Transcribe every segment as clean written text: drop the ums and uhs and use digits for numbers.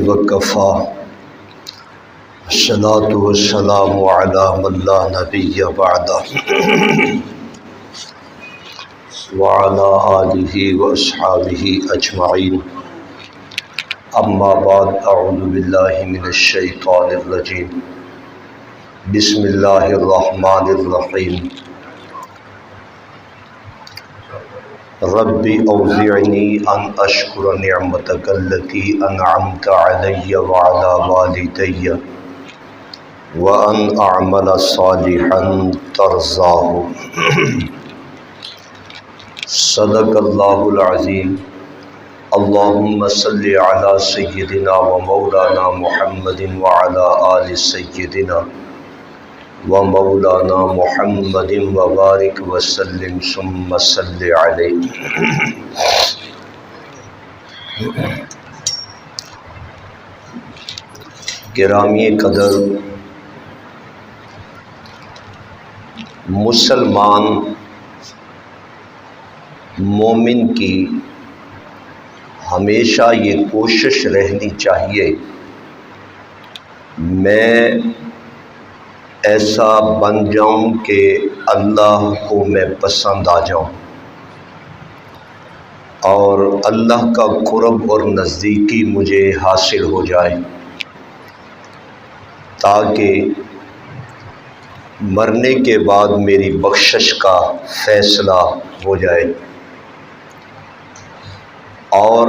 وکفا الصلاۃ والسلام علی من لا نبی بعدہ وعلی آلہ واصحابہ اجمعین اما بعد اعوذ باللہ من الشیطان الرجیم بسم اللہ الرحمن الرحیم رب اوزعنی ان اشکر نعمتک التی انعمت علی وعلی والدی وان اعمل صالحا ترضاہ۔ صدق اللہ العظیم۔ اللہم صلی علی سیدنا و مولانا محمد وعلی آل سیدنا و مولانا محمد وبارک وسلم ثم صلی علیہ۔ گرامی قدر مسلمان مومن کی ہمیشہ یہ کوشش رہنی چاہیے میں ایسا بن جاؤں کہ اللہ کو میں پسند آ جاؤں اور اللہ کا قرب اور نزدیکی مجھے حاصل ہو جائے، تاکہ مرنے کے بعد میری بخشش کا فیصلہ ہو جائے۔ اور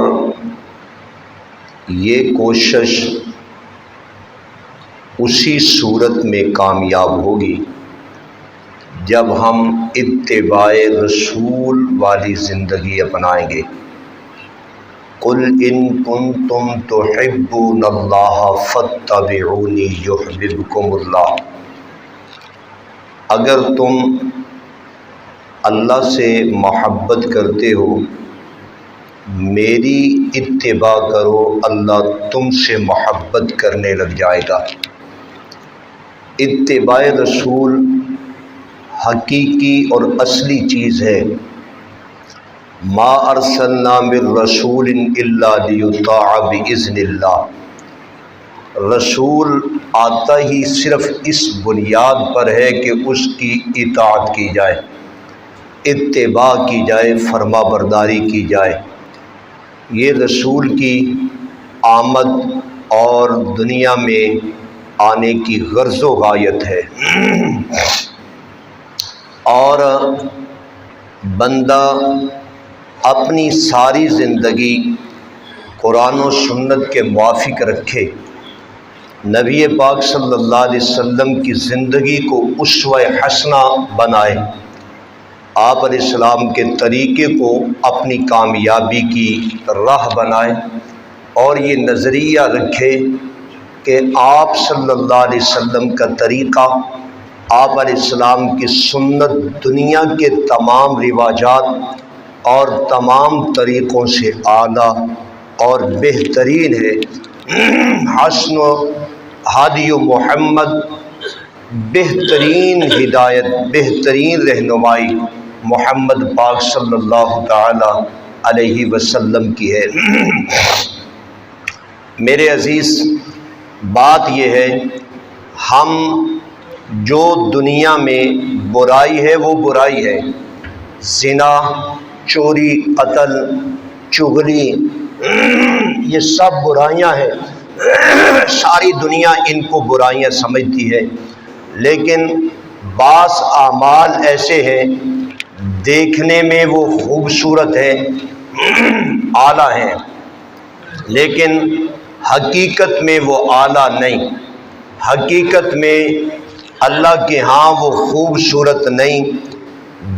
یہ کوشش اسی صورت میں کامیاب ہوگی جب ہم اتباع رسول والی زندگی اپنائیں گے۔ قل ان کنتم تحبون اللہ فاتبعونی یحببکم اللہ۔ اگر تم اللہ سے محبت کرتے ہو میری اتباع کرو، اللہ تم سے محبت کرنے لگ جائے گا۔ اتباع رسول حقیقی اور اصلی چیز ہے۔ ما ارسلنا من رسول الا لیطاع باذن اللہ۔ رسول آتا ہی صرف اس بنیاد پر ہے کہ اس کی اطاعت کی جائے، اتباع کی جائے، فرما برداری کی جائے۔ یہ رسول کی آمد اور دنیا میں آنے کی غرض و غایت ہے۔ اور بندہ اپنی ساری زندگی قرآن و سنت کے موافق رکھے، نبی پاک صلی اللہ علیہ وسلم کی زندگی کو اسوہ حسنہ بنائے، آپ علیہ السلام کے طریقے کو اپنی کامیابی کی راہ بنائے، اور یہ نظریہ رکھے کہ آپ صلی اللہ علیہ وسلم کا طریقہ، آپ علیہ السلام کی سنت دنیا کے تمام رواجات اور تمام طریقوں سے اعلیٰ اور بہترین ہے۔ حسن و ہادی و محمد، بہترین ہدایت، بہترین رہنمائی محمد پاک صلی اللہ تعالی علیہ وسلم کی ہے۔ میرے عزیز، بات یہ ہے ہم جو دنیا میں برائی ہے وہ برائی ہے، زنا، چوری، قتل، چغلی، یہ سب برائیاں ہیں، ساری دنیا ان کو برائیاں سمجھتی ہے، لیکن بعض اعمال ایسے ہیں دیکھنے میں وہ خوبصورت ہیں، اعلیٰ ہیں، لیکن حقیقت میں وہ اعلیٰ نہیں، حقیقت میں اللہ کے ہاں وہ خوبصورت نہیں،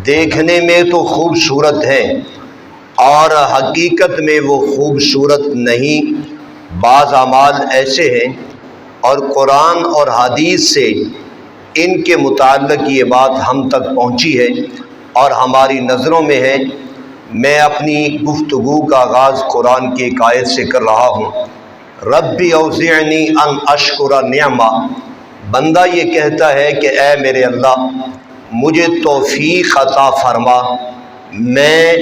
دیکھنے میں تو خوبصورت ہے اور حقیقت میں وہ خوبصورت نہیں۔ بعض اعمال ایسے ہیں اور قرآن اور حدیث سے ان کے متعلق یہ بات ہم تک پہنچی ہے اور ہماری نظروں میں ہے۔ میں اپنی گفتگو کا آغاز قرآن کی ایک آیت سے کر رہا ہوں، ربی اوزعنی ان اشکر نعمہ۔ بندہ یہ کہتا ہے کہ اے میرے اللہ مجھے توفیق عطا فرما، میں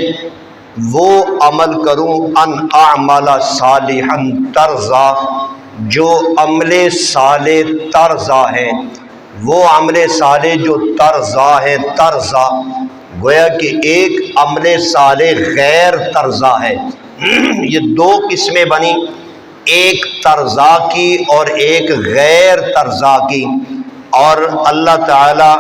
وہ عمل کروں ان اعمل صالحا ترضا، جو عمل صالح ترضا ہے، وہ عمل صالح جو ترضا ہے، ترضا گویا کہ ایک عمل صالح غیر ترضا ہے۔ یہ دو قسمیں بنی، ایک ترضا کی اور ایک غیر ترضا کی۔ اور اللہ تعالی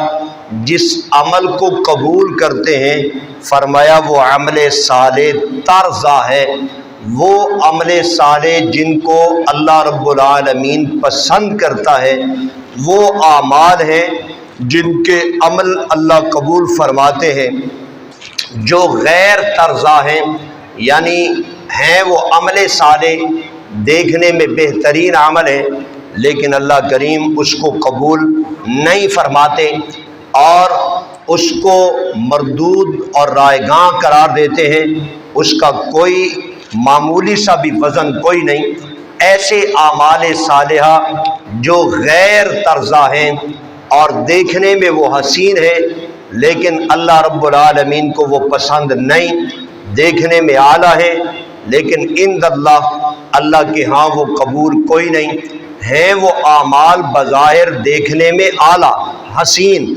جس عمل کو قبول کرتے ہیں فرمایا وہ عمل صالح ترضا ہے، وہ عمل صالح جن کو اللہ رب العالمین پسند کرتا ہے، وہ اعمال ہیں جن کے عمل اللہ قبول فرماتے ہیں۔ جو غیر ترضا ہیں یعنی ہیں وہ عمل صالح، دیکھنے میں بہترین عمل ہے لیکن اللہ کریم اس کو قبول نہیں فرماتے اور اس کو مردود اور رائگاں قرار دیتے ہیں، اس کا کوئی معمولی سا بھی وزن کوئی نہیں۔ ایسے اعمال صالحہ جو غیر ترضا ہیں اور دیکھنے میں وہ حسین ہے لیکن اللہ رب العالمین کو وہ پسند نہیں، دیکھنے میں اعلیٰ ہے لیکن عند اللہ کے ہاں وہ قبول کوئی نہیں ہے، وہ اعمال بظاہر دیکھنے میں اعلیٰ حسین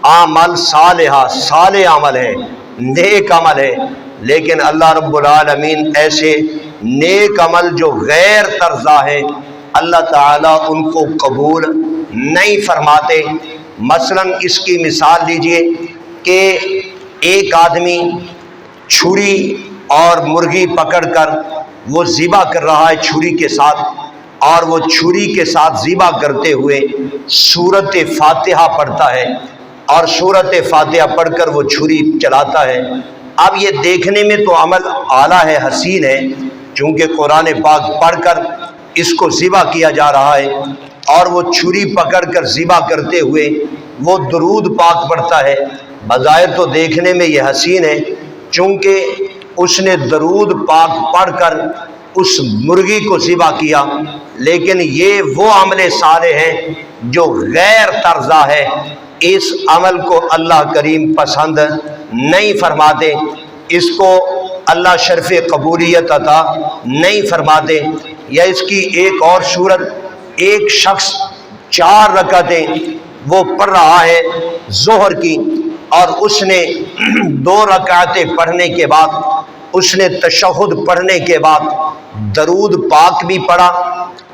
عمل صالحہ، صالح عمل ہے، نیک عمل ہے، لیکن اللہ رب العالمین ایسے نیک عمل جو غیر ترضا ہے اللہ تعالیٰ ان کو قبول نہیں فرماتے۔ مثلا اس کی مثال لیجئے کہ ایک آدمی چھری اور مرغی پکڑ کر وہ ذبح کر رہا ہے چھری کے ساتھ، اور وہ چھری کے ساتھ ذبح کرتے ہوئے سورۃ فاتحہ پڑھتا ہے اور سورۃ فاتحہ پڑھ کر وہ چھری چلاتا ہے۔ اب یہ دیکھنے میں تو عمل اعلیٰ ہے، حسین ہے، چونکہ قرآن پاک پڑھ کر اس کو ذبح کیا جا رہا ہے، اور وہ چھری پکڑ کر ذبح کرتے ہوئے وہ درود پاک پڑھتا ہے۔ بظاہر تو دیکھنے میں یہ حسین ہے چونکہ اس نے درود پاک پڑھ کر اس مرغی کو ذبح کیا، لیکن یہ وہ عمل صالح ہے جو غیر ترضا ہے، اس عمل کو اللہ کریم پسند نہیں فرماتے، اس کو اللہ شرف قبولیت عطا نہیں فرماتے۔ یا اس کی ایک اور صورت، ایک شخص 4 رکعتیں وہ پڑھ رہا ہے ظہر کی، اور اس نے 2 رکعتیں پڑھنے کے بعد، اس نے تشہد پڑھنے کے بعد درود پاک بھی پڑھا،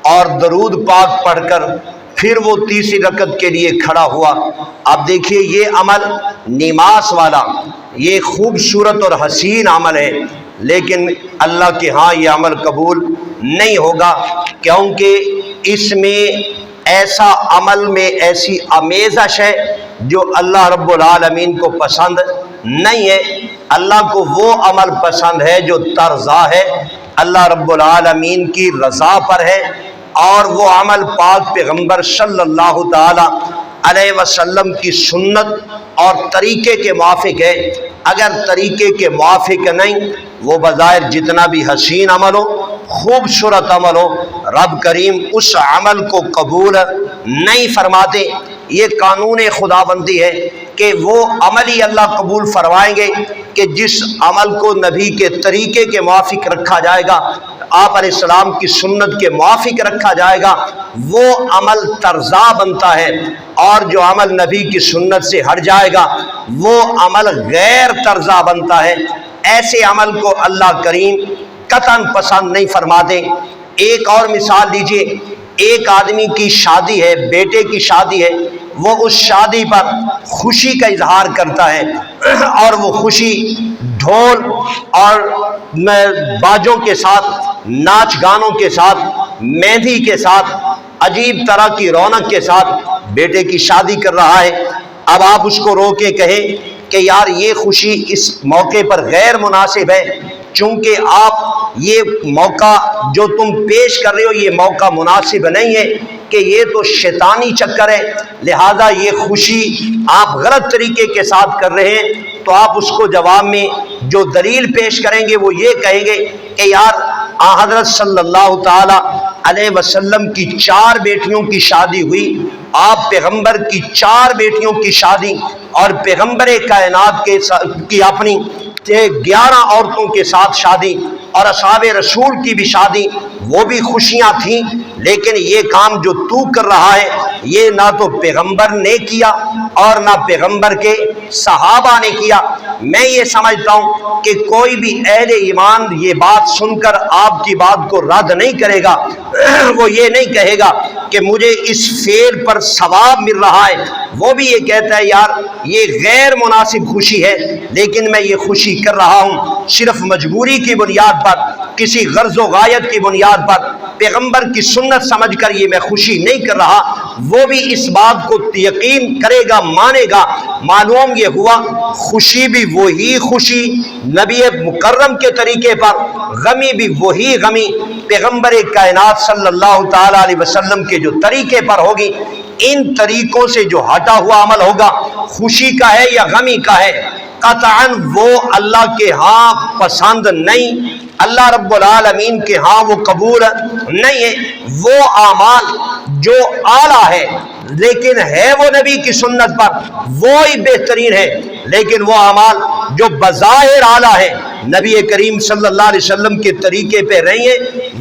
اور درود پاک پڑھ کر پھر وہ تیسری رکعت کے لیے کھڑا ہوا۔ اب دیکھیے یہ عمل نماز والا، یہ خوبصورت اور حسین عمل ہے، لیکن اللہ کے ہاں یہ عمل قبول نہیں ہوگا، کیونکہ اس میں ایسا عمل میں ایسی آمیزش ہے جو اللہ رب العالمین کو پسند نہیں ہے۔ اللہ کو وہ عمل پسند ہے جو ترضا ہے، اللہ رب العالمین کی رضا پر ہے، اور وہ عمل پاک پیغمبر صلی اللہ تعالی علیہ وسلم کی سنت اور طریقے کے موافق ہے۔ اگر طریقے کے موافق نہیں، وہ بظاہر جتنا بھی حسین عمل ہو، خوبصورت عمل ہو، رب کریم اس عمل کو قبول نہیں فرماتے۔ یہ قانون خداوندی ہے کہ وہ عمل ہی اللہ قبول فرمائیں گے کہ جس عمل کو نبی کے طریقے کے موافق رکھا جائے گا، آپ علیہ السلام کی سنت کے موافق رکھا جائے گا، وہ عمل ترضا بنتا ہے، اور جو عمل نبی کی سنت سے ہٹ جائے گا وہ عمل غیر ترضا بنتا ہے۔ ایسے عمل کو اللہ کریم قطعاً پسند نہیں فرماتے۔ ایک اور مثال لیجئے، ایک آدمی کی شادی ہے، بیٹے کی شادی ہے، وہ اس شادی پر خوشی کا اظہار کرتا ہے، اور وہ خوشی ڈھول اور باجوں کے ساتھ، ناچ گانوں کے ساتھ، مہندی کے ساتھ، عجیب طرح کی رونق کے ساتھ بیٹے کی شادی کر رہا ہے۔ اب آپ اس کو روکے کہیں کہ یار یہ خوشی اس موقع پر غیر مناسب ہے، چونکہ آپ یہ موقع جو تم پیش کر رہے ہو یہ موقع مناسب نہیں ہے، کہ یہ تو شیطانی چکر ہے، لہذا یہ خوشی آپ غلط طریقے کے ساتھ کر رہے ہیں۔ تو آپ اس کو جواب میں جو دلیل پیش کریں گے وہ یہ کہیں گے کہ یار حضرت صلی اللہ تعالی علیہ وسلم کی 4 بیٹیوں کی شادی ہوئی، آپ پیغمبر کی 4 بیٹیوں کی شادی اور پیغمبر کائنات کی اپنی 11 عورتوں کے ساتھ شادی اور اصحاب رسول کی بھی شادی، وہ بھی خوشیاں تھیں، لیکن یہ کام جو تو کر رہا ہے یہ نہ تو پیغمبر نے کیا اور نہ پیغمبر کے صحابہ نے کیا۔ میں یہ سمجھتا ہوں کہ کوئی بھی اہل ایمان یہ بات سن کر آپ کی بات کو رد نہیں کرے گا، وہ یہ نہیں کہے گا کہ مجھے اس فعل پر ثواب مل رہا ہے، وہ بھی یہ کہتا ہے یار یہ غیر مناسب خوشی ہے، لیکن میں یہ خوشی کر رہا ہوں صرف مجبوری کی بنیاد پر، کسی غرض و غایت کی بنیاد پر، پیغمبر کی سنت سمجھ کر یہ میں خوشی نہیں کر رہا۔ وہ بھی اس بات کو یقین کرے گا، مانے گا۔ معلوم یہ ہوا خوشی بھی وہی خوشی نبی مکرم کے طریقے پر، غمی بھی وہی غمی پیغمبر کائنات صلی اللہ تعالی علیہ وسلم کے جو طریقے پر ہوگی۔ ان طریقوں سے جو ہٹا ہوا عمل ہوگا، خوشی کا ہے یا غمی کا ہے، قطعاً وہ اللہ کے ہاں پسند نہیں، اللہ رب العالمین کے ہاں وہ قبول نہیں ہے۔ وہ اعمال جو اعلیٰ ہے لیکن ہے وہ نبی کی سنت پر، وہی بہترین ہے، لیکن وہ اعمال جو بظاہر اعلیٰ ہے، نبی کریم صلی اللہ علیہ وسلم کے طریقے پہ رہی ہیں،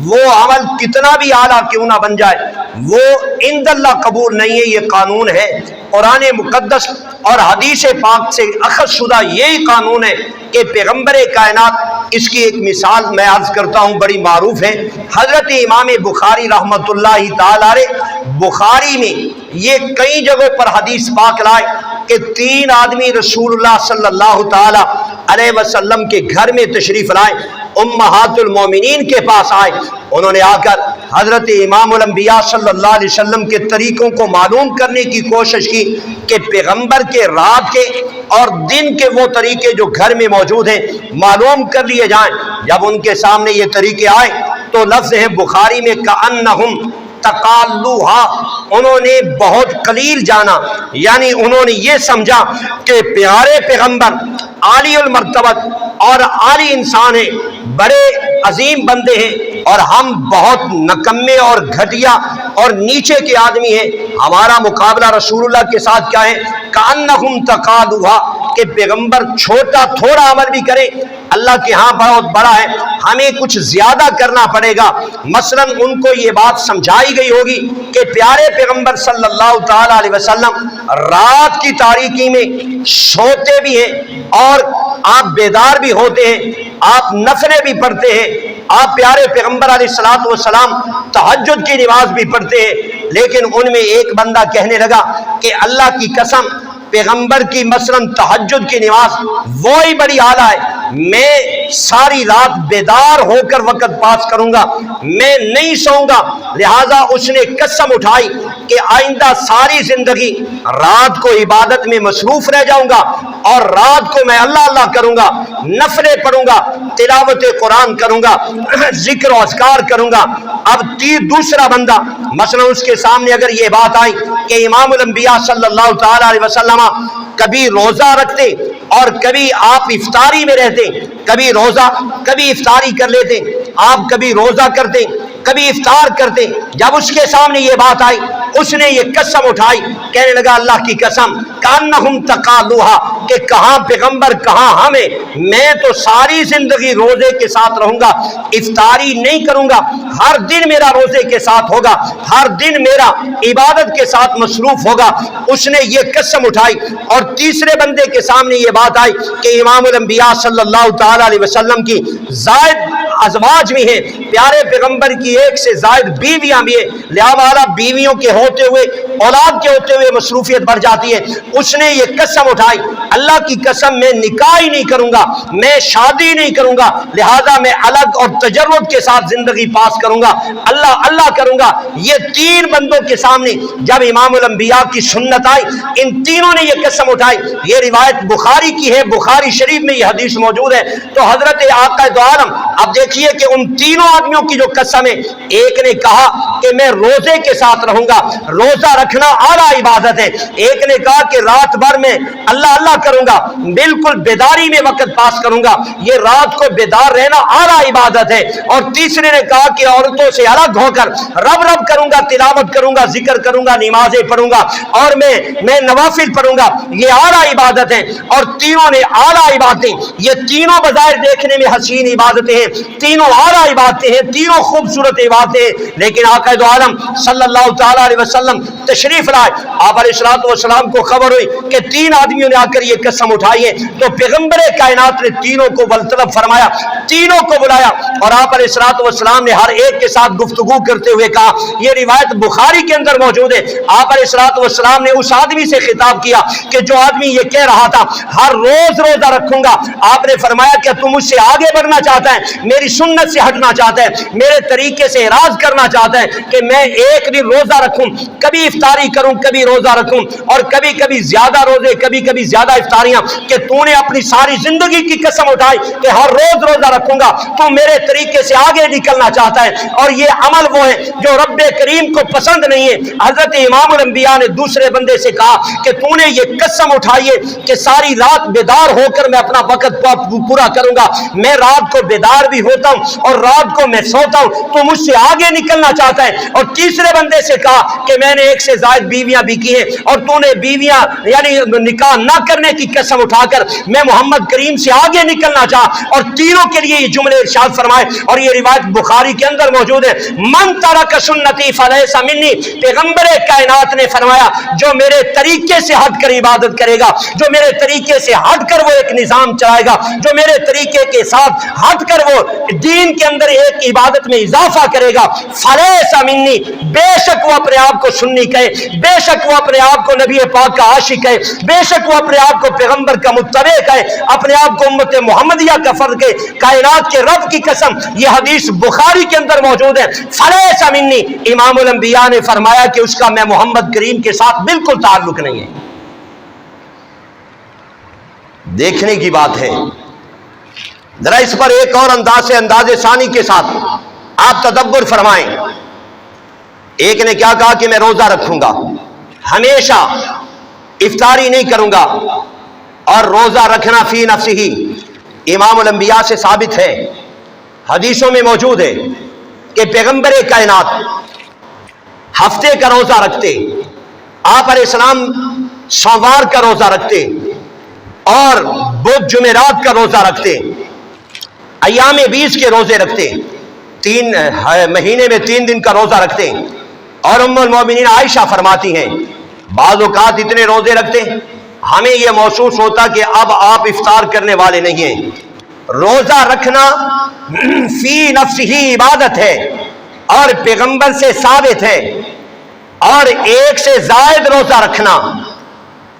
وہ عمل کتنا بھی اعلیٰ کیوں نہ بن جائے وہ عند اللہ قبول نہیں ہے۔ یہ قانون ہے، قرآن مقدس اور حدیث پاک سے اخذ شدہ یہی قانون ہے کہ پیغمبر کائنات، اس کی ایک مثال میں عرض کرتا ہوں بڑی معروف ہے۔ حضرت امام بخاری رحمۃ اللہ تعالی علیہ، بخاری میں یہ کئی جگہوں پر حدیث پاک لائے کہ 3 آدمی رسول اللہ صلی اللہ تعالی علیہ وسلم کے گھر میں تشریف لائے، امہات المومنین کے پاس آئے۔ انہوں نے آ کر حضرت امام الانبیاء صلی اللہ علیہ وسلم کے طریقوں کو معلوم کرنے کی کوشش کی کہ پیغمبر کے رات کے اور دن کے وہ طریقے جو گھر میں موجود ہیں معلوم کر لیے جائیں۔ جب ان کے سامنے یہ طریقے آئے تو لفظ ہے بخاری میں کأنہم تقالوہا، انہوں نے بہت قلیل جانا، یعنی انہوں نے یہ سمجھا کہ پیارے پیغمبر عالی المرتبت اور عالی انسان ہیں، بڑے عظیم بندے ہیں، اور ہم بہت نکمے اور گھٹیا اور نیچے کے آدمی ہیں، ہمارا مقابلہ رسول اللہ کے ساتھ کیا ہے؟ کأنہم تقالوہا، کہ پیغمبر چھوٹا تھوڑا عمل بھی کرے اللہ کے ہاں بہت بڑا ہے، ہمیں کچھ زیادہ کرنا پڑے گا۔ مثلا ان کو یہ بات سمجھائی گئی ہوگی کہ پیارے پیغمبر صلی اللہ تعالی علیہ وسلم رات کی تاریکی میں سوتے بھی ہیں اور آپ بیدار بھی ہوتے ہیں، آپ نفلیں بھی پڑھتے ہیں، آپ پیارے پیغمبر علیہ الصلوۃ والسلام تہجد کی نماز بھی پڑھتے ہیں، لیکن ان میں ایک بندہ کہنے لگا کہ اللہ کی قسم پیغمبر کی مثلا تہجد کی نماز وہی بڑی اعلیٰ ہے، میں ساری رات بیدار ہو کر وقت پاس کروں گا، میں نہیں سوؤں گا۔ لہٰذا اس نے قسم اٹھائی کہ آئندہ ساری زندگی رات کو عبادت میں مصروف رہ جاؤں گا اور رات کو میں اللہ اللہ کروں گا، نفلیں پڑھوں گا، تلاوت قرآن کروں گا، ذکر و اذکار کروں گا۔ اب دوسرا بندہ مثلا اس کے سامنے اگر یہ بات آئی کہ امام الانبیاء صلی اللہ تعالی علیہ وسلم کبھی روزہ رکھتے اور کبھی آپ افطاری میں رہتے، کبھی روزہ کبھی افطاری کر لیتے، آپ کبھی روزہ کرتے کبھی افطار کرتے، جب اس کے سامنے یہ بات آئی اس نے یہ قسم اٹھائی، کہنے لگا اللہ کی قسم کأنہم تقالوہا، کہ کہاں پیغمبر کہاں ہمیں، میں تو ساری زندگی روزے کے ساتھ رہوں گا، افطاری نہیں کروں گا، ہر دن میرا روزے کے ساتھ ہوگا، ہر دن میرا عبادت کے ساتھ مصروف ہوگا۔ اس نے یہ قسم اٹھائی، اور تیسرے بندے کے سامنے یہ بات آئی کہ امام الانبیاء صلی اللہ تعالی علیہ وسلم کی زائد ازواج بھی ہیں، پیارے پیغمبر کی 1 سے زائد بیویاں بھی ہیں، لہذا بیویوں کے ہوتے ہوئے اولاد کے ہوتے ہوئے مصروفیت بڑھ جاتی ہے۔ اس نے یہ قسم اٹھائی اللہ کی قسم میں نکاح ہی نہیں کروں گا، میں شادی نہیں کروں گا، لہذا میں الگ اور تجرد کے ساتھ زندگی پاس کروں گا، اللہ اللہ کروں گا۔ یہ 3 بندوں کے سامنے جب امام الانبیاء کی سنت آئی، ان تینوں نے یہ قسم اٹھائی۔ یہ روایت بخاری کی ہے، بخاری شریف میں یہ حدیث موجود ہے۔ تو حضرت آقا دو عالم اب دیکھیے کہ ان تینوں آدمیوں کی جو قسم ہے، ایک نے کہا کہ میں روزے کے ساتھ رہوں گا. روزہ رکھنا اعلیٰ عبادت ہے. ایک نے کہا کہ رات بھر میں اللہ اللہ کروں گا, بالکل بیداری میں وقت پاس کروں گا, یہ رات کو بیدار رہنا اعلیٰ عبادت ہے. اور تیسرے نے کہا کہ عورتوں سے الگ ہو کر رب رب کروں گا, تلاوت کروں گا, ذکر کروں گا, نمازیں پڑھوں گا اور میں نوافل پڑھوں گا, یہ اعلیٰ عبادت ہے. اور تینوں نے اعلیٰ عبادتیں, یہ تینوں بظاہر دیکھنے میں حسین عبادتیں ہیں, تینوں اعلیٰ عبادتیں ہیں, تینوں خوبصورت عبادتیں ہیں. لیکن آقا دو عالم صلی اللہ تعالیٰ علیہ وسلم تشریف لائے, آپ علیہ الصلوۃ والسلام کو خبر ہوئی کہ تین آدمیوں نے آ کر یہ قسم اٹھائی ہے, تو پیغمبر کائنات نے تینوں کو ولطلب فرمایا, تینوں کو بلایا اور آپ علیہ الصلوۃ والسلام نے ہر ایک کے ساتھ گفتگو کرتے ہوئے کہا, یہ روایت بخاری کے اندر موجود ہے, آپ علیہ الصلوۃ والسلام نے اس آدمی سے خطاب کیا کہ جو آدمی یہ کہہ رہا تھا ہر روز روزہ رکھوں گا, آپ نے فرمایا کہ تم مجھ سے آگے بڑھنا چاہتا ہے, میری سنت سے ہٹنا چاہتا ہے, میرے طریقے سے اعراض کرنا چاہتا ہے کہ میں ایک دن روزہ رکھوں, کبھی افطاری کروں, کبھی روزہ رکھوں اور کبھی کبھی زیادہ روزے, کبھی کبھی زیادہ افطاریاں, کہ تو نے اپنی ساری زندگی کی قسم اٹھائی کہ ہر روز روزہ رکھوں گا, تو میرے طریقے سے آگے نکلنا چاہتا ہے. اور یہ عمل وہ ہے جو رب کریم کو پسند نہیں ہے. حضرت امام الانبیاء نے دوسرے بندے سے کہا کہ تو نے یہ قسم اٹھائی ہے کہ ساری رات بیدار ہو کر میں اپنا وقت پورا کروں گا, میں رات کو بیدار بھی ہوتا ہوں اور رات کو میں سوتا ہوں, تو مجھ سے آگے نکلنا چاہتا ہے. اور تیسرے بندے سے کہا کہ میں نے ایک سے زائد بیویاں بھی کی ہیں اور تو نے بیویاں یعنی نکاح نہ کرنے کی قسم اٹھا کر میں محمد کریم سے آگے نکلنا چاہا. اور تینوں کے لیے یہ جملے ارشاد فرمائے اور یہ روایت بخاری کے اندر موجود ہے, من ترک سنتی فلیس منی, پیغمبر کائنات نے فرمایا جو میرے طریقے سے ہٹ کر عبادت کرے گا, جو میرے طریقے سے ہٹ کر وہ ایک نظام چلائے گا, جو میرے طریقے کے ساتھ ہٹ کر وہ دین کے اندر ایک عبادت میں اضافہ کرے گا, فلیس منی, بے شک وہ اپنے آپ کو سنی کہے, بے شک وہ اپنے آپ کو نبی پاک کا عاشق ہے, بے شک وہ اپنے آپ کو پیغمبر کا متبع ہے, اپنے آپ کو امت محمدیہ کا فرد ہے, کائنات کے رب کی قسم, یہ حدیث بخاری کے اندر موجود ہے. فلیس منی, امام الانبیاء نے فرمایا کہ اس کا میں محمد کریم کے ساتھ بالکل تعلق نہیں ہے. دیکھنے کی بات ہے, ذرا اس پر ایک اور انداز سے, انداز ثانی کے ساتھ آپ تدبر فرمائیں. ایک نے کیا کہا کہ میں روزہ رکھوں گا, ہمیشہ افطاری نہیں کروں گا, اور روزہ رکھنا فی نفس ہی امام الانبیاء سے ثابت ہے, حدیثوں میں موجود ہے کہ پیغمبر کائنات ہفتے کا روزہ رکھتے, آپ علیہ السلام سوموار کا روزہ رکھتے اور بدھ جمعرات کا روزہ رکھتے, ایام 20 کے روزے رکھتے, 3 مہینے میں 3 دن کا روزہ رکھتے. اور ام المومنین عائشہ فرماتی ہیں بعض اوقات اتنے روزے رکھتے ہمیں یہ محسوس ہوتا کہ اب آپ افطار کرنے والے نہیں ہیں. روزہ رکھنا فی نفس ہی عبادت ہے اور پیغمبر سے ثابت ہے. اور ایک سے زائد روزہ رکھنا,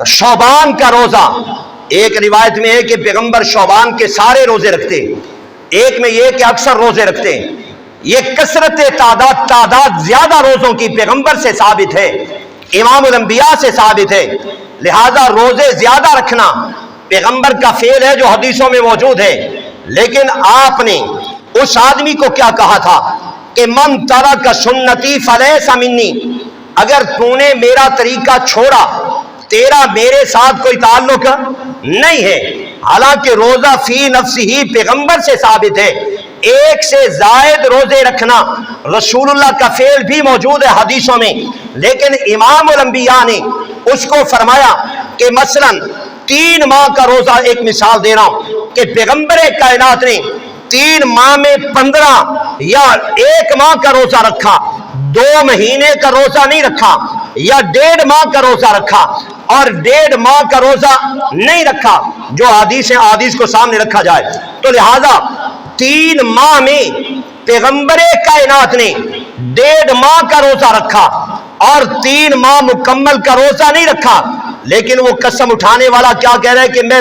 شعبان کا روزہ, ایک روایت میں ہے کہ پیغمبر شعبان کے سارے روزے رکھتے, ایک میں یہ کہ اکثر روزے رکھتے. یہ کثرت تعداد زیادہ روزوں کی پیغمبر سے ثابت ہے, امام الانبیاء سے ثابت ہے. لہذا روزے زیادہ رکھنا پیغمبر کا فعل ہے جو حدیثوں میں موجود ہے. لیکن آپ نے اس آدمی کو کیا کہا تھا کہ من ترک سنتی فلیس منی, اگر تو نے میرا طریقہ چھوڑا تیرا میرے ساتھ کوئی تعلق نہیں ہے. حالانکہ روزہ فی نفس ہی پیغمبر سے ثابت ہے. ایک سے زائد روزے رکھنا رسول اللہ کا فعل بھی موجود ہے حدیثوں میں, لیکن امام الانبیاء نے اس کو فرمایا کہ مثلا 3 ماہ کا روزہ, ایک مثال دے رہا ہوں کہ پیغمبر کائنات نے 3 ماہ میں 15 یا 1 ماہ کا روزہ رکھا, 2 مہینے کا روزہ نہیں رکھا, یا 1.5 ماہ کا روزہ رکھا اور 1.5 ماہ کا روزہ نہیں رکھا, جو حدیث کو سامنے رکھا جائے. تو لہذا 3 ماہ میں پیغمبر کائنات نے 1.5 ماہ کا روزہ رکھا اور 3 ماہ مکمل کا روزہ نہیں رکھا. لیکن وہ قسم اٹھانے والا کیا کہہ رہا ہے کہ میں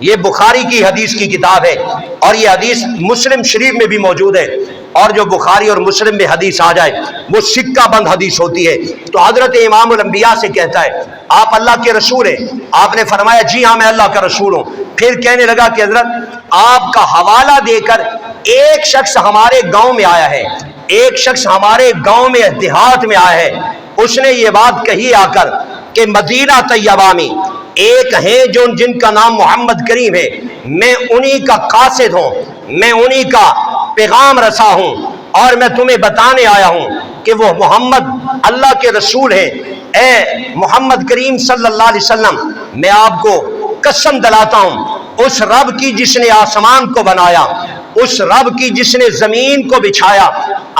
یہ بخاری کی حدیث کی کتاب ہے، اور یہ حدیث مسلم شریف میں بھی موجود ہے، اور جو بخاری اور مسلم میں حدیث آ جائے وہ سکہ بند حدیث ہوتی ہے۔ تو حضرت امام الانبیاء سے کہتا ہے آپ اللہ کے رسول ہیں؟ آپ نے فرمایا جی ہاں میں اللہ کا رسول ہوں۔ پھر کہنے لگا کہ حضرت آپ کا حوالہ دے کر ایک شخص ہمارے گاؤں میں آیا ہے، ایک شخص ہمارے گاؤں میں دیہات میں آیا ہے، اس نے یہ بات کہی آ کر کہ مدینہ طیبہ میں ایک ہیں جو جن کا نام محمد کریم ہے، میں انہی کا قاصد ہوں، میں انہی کا پیغام رسا ہوں، اور میں تمہیں بتانے آیا ہوں کہ وہ محمد اللہ کے رسول ہیں۔ اے محمد کریم صلی اللہ علیہ وسلم، میں آپ کو قسم دلاتا ہوں اس رب کی جس نے آسمان کو بنایا، اس رب کی جس نے زمین کو بچھایا،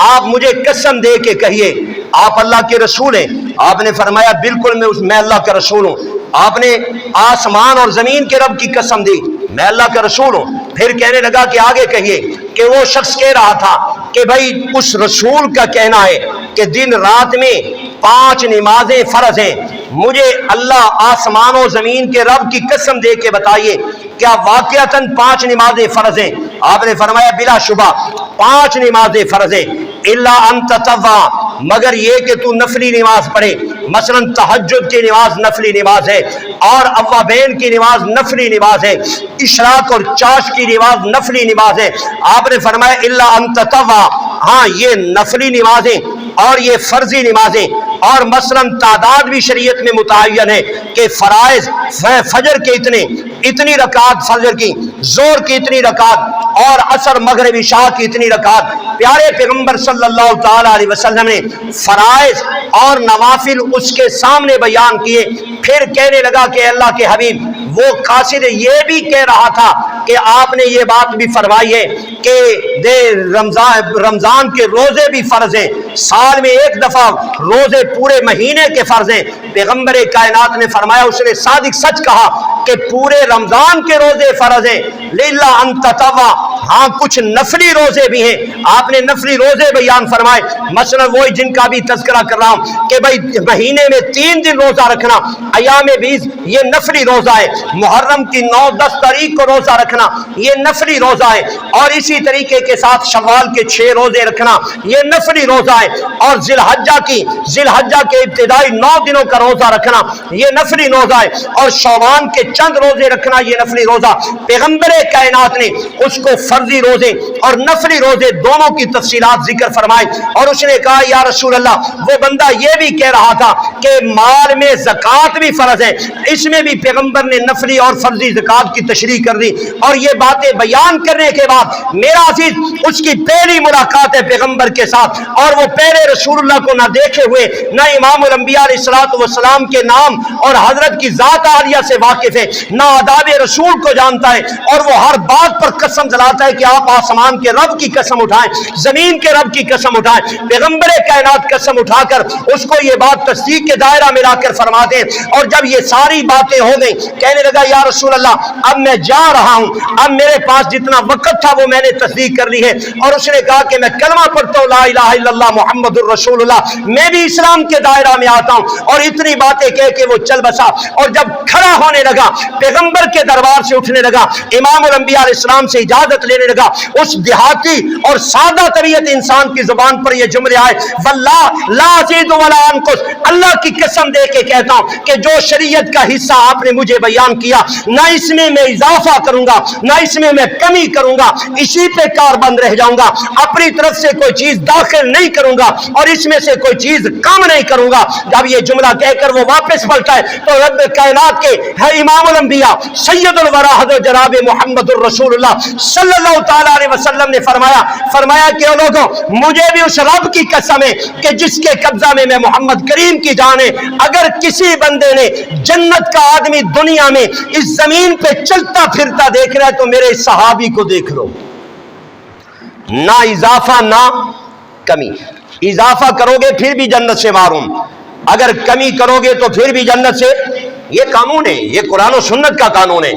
آپ مجھے قسم دے کے کہیے آپ اللہ کے رسول ہیں؟ آپ نے فرمایا بالکل میں اللہ کا رسول ہوں۔ آپ نے آسمان اور زمین کے رب کی قسم دی، میں اللہ کا رسول ہوں۔ پھر کہنے لگا کہ آگے کہیے، کہ وہ شخص کہہ رہا تھا کہ بھائی اس رسول کا کہنا ہے کہ دن رات میں 5 نمازیں فرض ہیں، مجھے اللہ آسمان و زمین کے رب کی قسم دے کے بتائیے کیا واقعتاً 5 نمازیں فرض ہیں؟ آپ نے فرمایا بلا شبہ 5 نمازیں فرض ہیں، الا ان تطوع، مگر یہ کہ تو نفلی نماز پڑھے، مثلا تہجد کی نماز نفلی نماز ہے، اور اوابین کی نماز نفلی نماز ہے، اشراق اور چاش کی نماز نفلی نماز ہے۔ آپ نے فرمایا الا ان تطوع، ہاں یہ نفلی نمازیں اور یہ فرضی نمازیں، اور مثلا تعداد بھی شریعت میں متعین ہے کہ فرائض فجر کے اتنی رکعت فجر کی، زور کی اتنی رکعت، اور عصر مغرب عشاء کی اتنی رکعت۔ پیارے پیغمبر صلی اللہ تعالی علیہ وسلم نے فرائض اور نوافل اس کے سامنے بیان کیے۔ پھر کہنے لگا کہ اللہ کے حبیب وہ قاصد یہ بھی کہہ رہا تھا کہ آپ نے یہ بات بھی فرمائی ہے کہ رمضان کے روزے بھی فرض ہیں، سال میں ایک دفعہ روزے پورے مہینے کے فرض ہیں۔ پیغمبر کائنات نے فرمایا، اس نے صادق سچ کہا کہ پورے رمضان کے روزے فرض ہیں، لیلا ان تطوع، ہاں کچھ نفلی روزے بھی ہیں۔ آپ نے نفلی روزے بیان فرمائے، مثلا وہی جن کا بھی تذکرہ کر رہا ہوں کہ بھائی مہینے میں 3 دن روزہ رکھنا، ایام 20 یہ نفلی روزہ ہے، محرم کی 9-10 تاریخ کو روزہ رکھنا یہ نفلی روزہ ہے، اور اسی طریقے کے ساتھ شوال کے 6 روزے رکھنا یہ نفلی روزہ ہے، اور ذی الحجہ کے ابتدائی 9 دنوں کا روزہ رکھنا یہ نفلی روزہ ہے، اور شعبان کے چند روزے رکھنا یہ نفلی روزہ۔ پیغمبر کائنات نے اس کو فرضی روزے اور نفلی روزے دونوں کی تفصیلات ذکر فرمائی، اور اس نے کہا یا رسول اللہ وہ بندہ یہ بھی کہہ رہا تھا کہ مال میں زکوٰۃ بھی فرض ہے، اس میں بھی پیغمبر نے نفلی اور فرضی زکوٰۃ کی تشریح کر دی۔ اور یہ باتیں بیان کرنے کے بعد میرا عزیز اس کی پہلی ملاقات ہے پیغمبر کے ساتھ، اور وہ پہلے رسول اللہ کو نہ دیکھے ہوئے نہ امام الانبیاء علیہ الصلوۃ والسلام کے نام اور حضرت کی ذات عالیہ سے واقف ہے، نہ آداب رسول کو جانتا ہے، اور وہ ہر بات پر قسم دلاتا ہے کہ آپ آسمان کے رب کی قسم اٹھائیں، زمین کے رب کی قسم اٹھائیں۔ پیغمبر کائنات قسم اٹھا کر اس کو یہ بات تصدیق کے دائرہ میں لا کر فرما دیں۔ اور جب یہ ساری باتیں ہو گئیں کہنے لگا یا رسول اللہ اب میں جا رہا ہوں، اب میرے پاس جتنا وقت تھا وہ میں نے تصدیق کر لی ہے۔ اور اس نے کہا کہ میں کلمہ پڑھتا ہوں لا الہ الا اللہ محمد الرسول اللہ، میں بھی اسلام کے دائرہ میں آتا ہوں، اور اتنی باتیں کہہ کے وہ چل بسا۔ اور جب کھڑا ہونے لگا پیغمبر کے دربار سے اٹھنے لگا، امام الانبیاء علیہ السلام سے اجازت لینے لگا، اس دیہاتی اور سادہ طبیعت انسان کی زبان پر یہ جملے آئے واللہ لا ازید ولا انقص، اللہ کی قسم دے کے کہتا ہوں کہ جو شریعت کا حصہ آپ نے مجھے بیان کیا نہ اس میں میں اضافہ کروں گا نہ اس میں میں کمی کروں گا، اسی پہ کاربند رہ جاؤں گا، اپنی طرف سے کوئی چیز داخل نہیں کروں گا اور اس میں سے کوئی چیز کم نہیں کروں گا۔ جب یہ جملہ کہہ کر وہ واپس پلٹا ہے تو رب کائنات کے ہے امام الانبیاء سید الورا حضرت جناب محمد الرسول اللہ صلی اللہ تعالی علیہ وسلم نے فرمایا کہ لوگوں مجھے بھی اس رب کی قسم ہے کہ جس کے قبضہ میں محمد کریم کی جان ہے، اگر کسی بندے نے جنت کا آدمی دنیا میں اس زمین پہ چلتا پھرتا دیکھ رہا ہے تو میرے صحابی کو دیکھ لو، نہ اضافہ نہ کمی۔ اضافہ کرو گے پھر بھی جنت سے معروم، اگر کمی کرو گے تو پھر بھی جنت سے، یہ قانون ہے، یہ قرآن و سنت کا قانون ہے۔